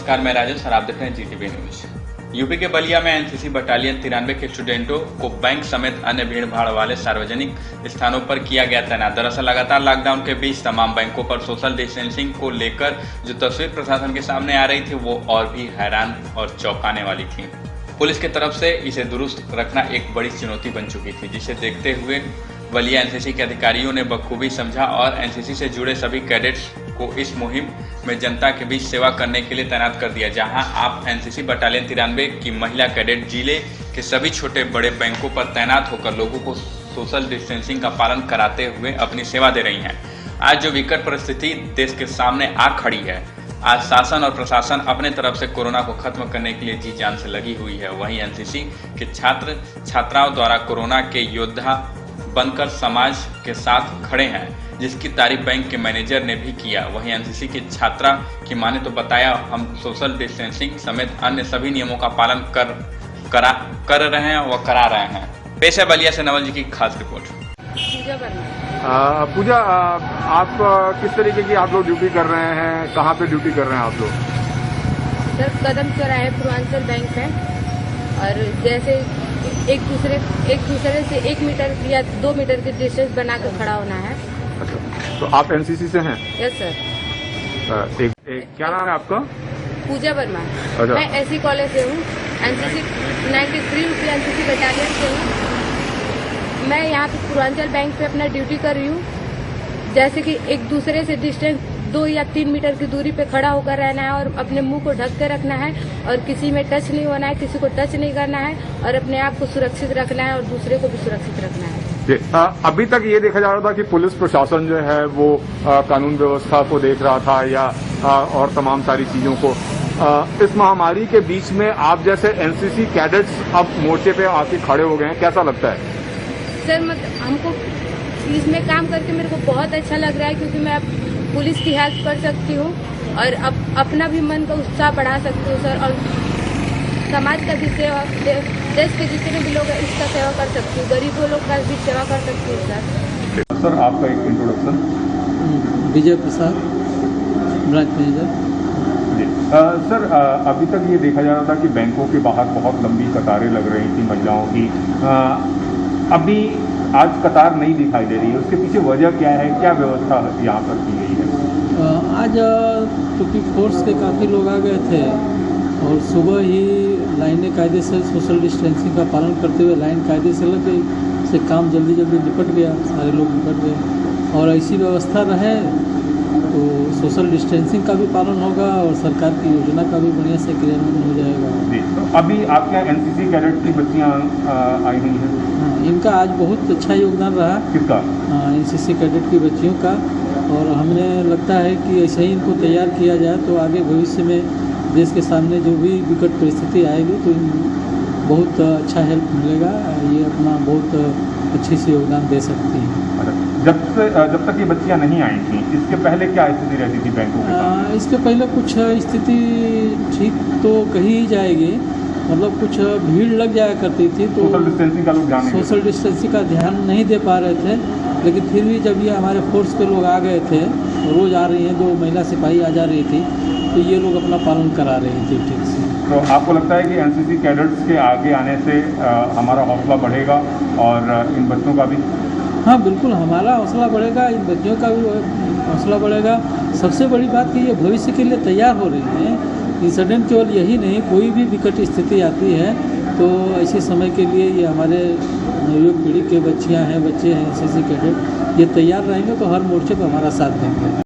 नमस्कार, मैं राजेश और आप देख रहे हैं जीटीवी न्यूज। यूपी के बलिया में एनसीसी बटालियन 93 के स्टूडेंटों को बैंक समेत अन्य भीड़ भाड़ वाले सार्वजनिक स्थानों पर किया गया तैनात। दरअसल लगातार लॉकडाउन के बीच तमाम बैंकों पर सोशल डिस्टेंसिंग को लेकर जो तस्वीर प्रशासन के सामने आ रही थी वो और भी हैरान और चौंकाने वाली थी। पुलिस की तरफ से इसे दुरुस्त रखना एक बड़ी चुनौती बन चुकी थी, जिसे देखते हुए बलिया एनसीसी के अधिकारियों ने बखूबी समझा और एनसीसी से जुड़े सभी कैडेट्स को इस मुहिम में जनता के बीच सेवा करने के लिए तैनात कर दिया। जहां आप एनसीसी बटालियन 93 की महिला कैडेट जिले के सभी छोटे बड़े बैंकों पर तैनात होकर लोगों को सोशल डिस्टेंसिंग का पालन कराते हुए अपनी सेवा दे रही हैं। आज जो विकट परिस्थिति देश के सामने आ खड़ी है, आज शासन और प्रशासन अपने तरफ से कोरोना को खत्म करने के लिए जी जान से लगी हुई है। वहीं एनसीसी के छात्र छात्राओं द्वारा कोरोना के योद्धा बनकर समाज के साथ खड़े हैं, जिसकी तारीफ बैंक के मैनेजर ने भी किया। वहीं एनसीसी की छात्रा की माने तो बताया, हम सोशल डिस्टेंसिंग समेत अन्य सभी नियमों का पालन कर रहे हैं व करा रहे हैं। पेश है बलिया से नवल जी की खास रिपोर्ट। पूजा, आप किस तरीके की आप लोग ड्यूटी कर रहे हैं, कहाँ पे ड्यूटी कर रहे हैं आप लोग? सर, कदम चौराहे पूर्वांचल बैंक है और जैसे एक दूसरे से 1 मीटर या 2 मीटर की डिस्टेंस बना कर खड़ा होना है। अच्छा, तो आप एनसीसी से हैं? Yes sir. क्या नाम है आपका? पूजा वर्मा। अच्छा। मैं एससी कॉलेज से हूँ, एनसीसी 93 की एनसीसी बटालियन से हूँ। मैं यहाँ पे पूर्वांचल बैंक पे अपना ड्यूटी कर रही हूँ। जैसे कि एक दूसरे से डिस्टेंस 2 या 3 मीटर की दूरी पे खड़ा होकर रहना है और अपने मुंह को ढक कर रखना है और किसी में टच नहीं होना है, किसी को टच नहीं करना है और अपने आप को सुरक्षित रखना है और दूसरे को भी सुरक्षित रखना है। अभी तक ये देखा जा रहा था कि पुलिस प्रशासन जो है वो कानून व्यवस्था को देख रहा था या और तमाम सारी चीजों को। इस महामारी के बीच में आप जैसे एनसीसी कैडेट्स अब मोर्चे पे आके खड़े हो गए हैं, कैसा लगता है? सर, हमको इसमें काम करके मेरे को बहुत अच्छा लग रहा है, क्योंकि मैं पुलिस की हेल्प कर सकती हूँ और अपना भी मन का उत्साह बढ़ा सकती हूँ सर, और समाज का भी सेवा, देश के जितने भी लोग हैं इसका सेवा कर सकती हूँ, गरीबों लोग का भी सेवा कर सकती हूँ सर। सर, आपका एक इंट्रोडक्शन। विजय प्रसाद, ब्रांच मैनेजर। जी सर, अभी तक ये देखा जा रहा था कि बैंकों के बाहर बहुत लंबी कतारें लग रही थी महिलाओं की। अभी आज कतार नहीं दिखाई दे रही है, उसके पीछे वजह क्या है, क्या व्यवस्था यहाँ पर की गई है? आज क्योंकि फोर्स के काफ़ी लोग आ गए थे और सुबह ही लाइनें कायदे से सोशल डिस्टेंसिंग का पालन करते हुए लाइन कायदे से लग गई, से काम जल्दी जल्दी निपट गया, सारे लोग निपट गए। और ऐसी व्यवस्था रहे तो सोशल डिस्टेंसिंग का भी पालन होगा और सरकार की योजना का भी बढ़िया से क्रियान्वयन हो जाएगा। जी, तो अभी आपके एनसीसी कैडेट की बच्चियाँ आई हुई हैं? हाँ, इनका आज बहुत अच्छा योगदान रहा। किसका? एनसीसी कैडेट की बच्चियों का। और हमें लगता है कि ऐसे ही इनको तैयार किया जाए तो आगे भविष्य में देश के सामने जो भी विकट परिस्थिति आएगी तो बहुत अच्छा हेल्प मिलेगा। ये अपना बहुत अच्छी से योगदान दे सकती हैं। जब तक ये बच्चियां नहीं आई थी, इसके पहले क्या स्थिति रहती थी बैंकों की? इसके पहले कुछ स्थिति ठीक तो कही ही जाएगी, मतलब कुछ भीड़ लग जाया करती थी तो सोशल डिस्टेंसिंग का ध्यान नहीं दे पा रहे थे। लेकिन फिर भी जब ये हमारे फोर्स के लोग आ गए थे, रोज़ आ रही हैं, 2 महिला सिपाही आ जा रही थी, तो ये लोग अपना पालन करा रही थी ठीक से। तो आपको लगता है कि एनसीसी कैडेट्स के आगे आने से हमारा हौसला बढ़ेगा और इन बच्चों का भी? हाँ बिल्कुल, हमारा हौसला बढ़ेगा, इन बच्चियों का भी हौसला बढ़ेगा। सबसे बड़ी बात कि ये भविष्य के लिए तैयार हो रही हैं। इंसिडेंट केवल यही नहीं, कोई भी विकट स्थिति आती है तो ऐसे समय के लिए ये हमारे नवयुवक पीढ़ी के बच्चियाँ हैं, बच्चे हैं एनसीसी कैडेट, ये तैयार रहेंगे तो हर मोर्चे पर हमारा साथ देंगे।